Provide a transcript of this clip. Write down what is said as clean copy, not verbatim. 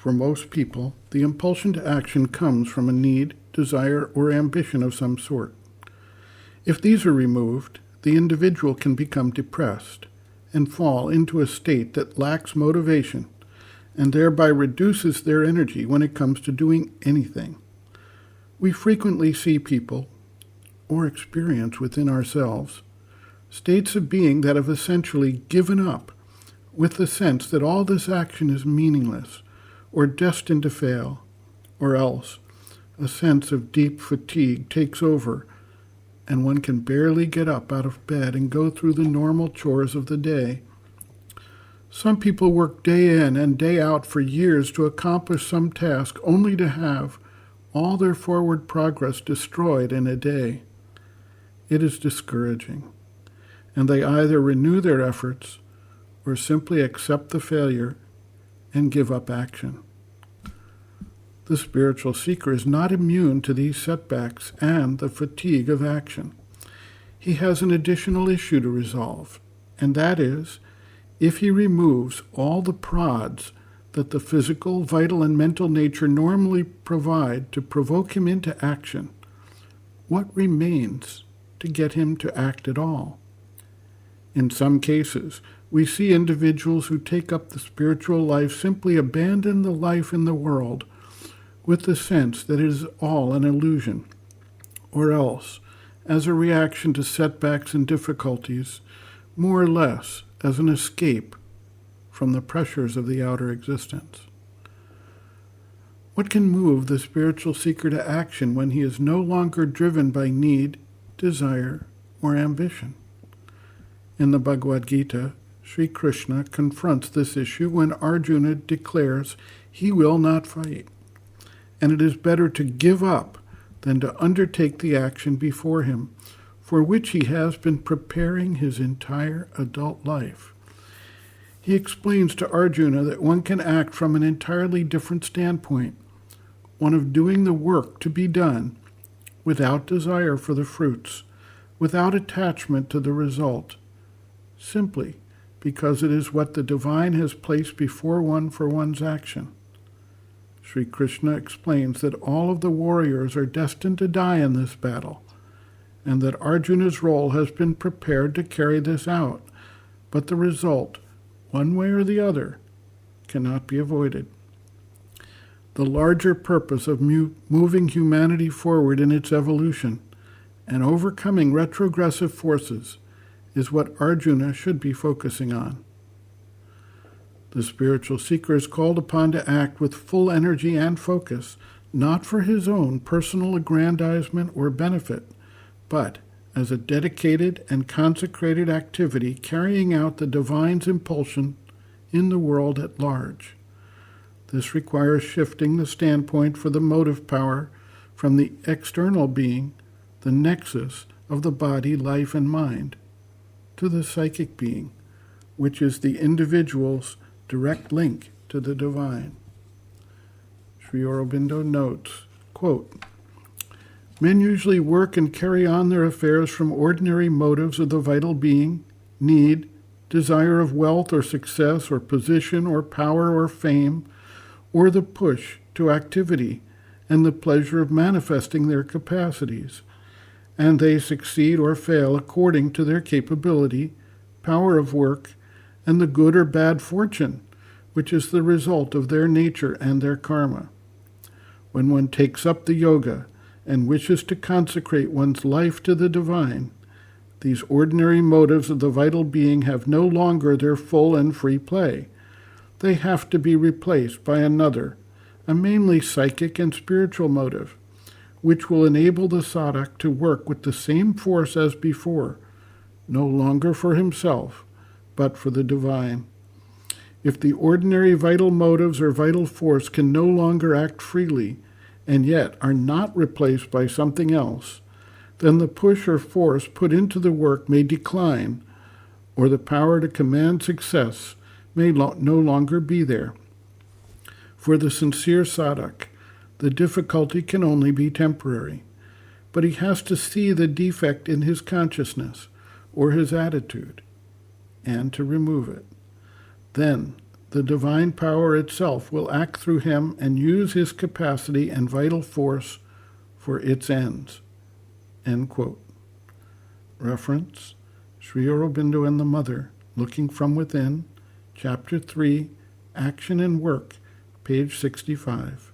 For most people, the impulsion to action comes from a need, desire, or ambition of some sort. If these are removed, the individual can become depressed and fall into a state that lacks motivation and thereby reduces their energy when it comes to doing anything. We frequently see people, or experience within ourselves, states of being that have essentially given up, with the sense that all this action is meaningless or destined to fail, or else a sense of deep fatigue takes over and one can barely get up out of bed and go through the normal chores of the day. Some people work day in and day out for years to accomplish some task only to have all their forward progress destroyed in a day. It is discouraging, and they either renew their efforts or simply accept the failure and give up action. The spiritual seeker is not immune to these setbacks and the fatigue of action. He has an additional issue to resolve, and that is, if he removes all the prods that the physical, vital, and mental nature normally provide to provoke him into action, what remains to get him to act at all? In some cases, we see individuals who take up the spiritual life simply abandon the life in the world with the sense that it is all an illusion, or else, as a reaction to setbacks and difficulties, more or less as an escape from the pressures of the outer existence. What can move the spiritual seeker to action when he is no longer driven by need, desire, or ambition? In the Bhagavad Gita, Sri Krishna confronts this issue when Arjuna declares he will not fight, and it is better to give up than to undertake the action before him, for which he has been preparing his entire adult life. He explains to Arjuna that one can act from an entirely different standpoint, one of doing the work to be done without desire for the fruits, without attachment to the result, simply because it is what the divine has placed before one for one's action. Sri Krishna explains that all of the warriors are destined to die in this battle, and that Arjuna's role has been prepared to carry this out, but the result, one way or the other, cannot be avoided. The larger purpose of moving humanity forward in its evolution and overcoming retrogressive forces is what Arjuna should be focusing on. The spiritual seeker is called upon to act with full energy and focus, not for his own personal aggrandizement or benefit, but as a dedicated and consecrated activity carrying out the divine's impulsion in the world at large. This requires shifting the standpoint for the motive power from the external being, the nexus of the body, life, and mind, to the psychic being, which is the individual's direct link to the divine. Sri Aurobindo notes, quote, "Men usually work and carry on their affairs from ordinary motives of the vital being, need, desire of wealth or success or position or power or fame, or the push to activity and the pleasure of manifesting their capacities, and they succeed or fail according to their capability, power of work, and the good or bad fortune, which is the result of their nature and their karma. When one takes up the yoga and wishes to consecrate one's life to the divine, these ordinary motives of the vital being have no longer their full and free play. They have to be replaced by another, a mainly psychic and spiritual motive, which will enable the sadhak to work with the same force as before, no longer for himself, but for the divine. If the ordinary vital motives or vital force can no longer act freely, and yet are not replaced by something else, then the push or force put into the work may decline, or the power to command success may no longer be there. For the sincere sadhak, the difficulty can only be temporary, but he has to see the defect in his consciousness or his attitude, and to remove it. Then the divine power itself will act through him and use his capacity and vital force for its ends. End quote. Reference, Sri Aurobindo and the Mother, Looking from Within, Chapter 3, Action and Work, page 65.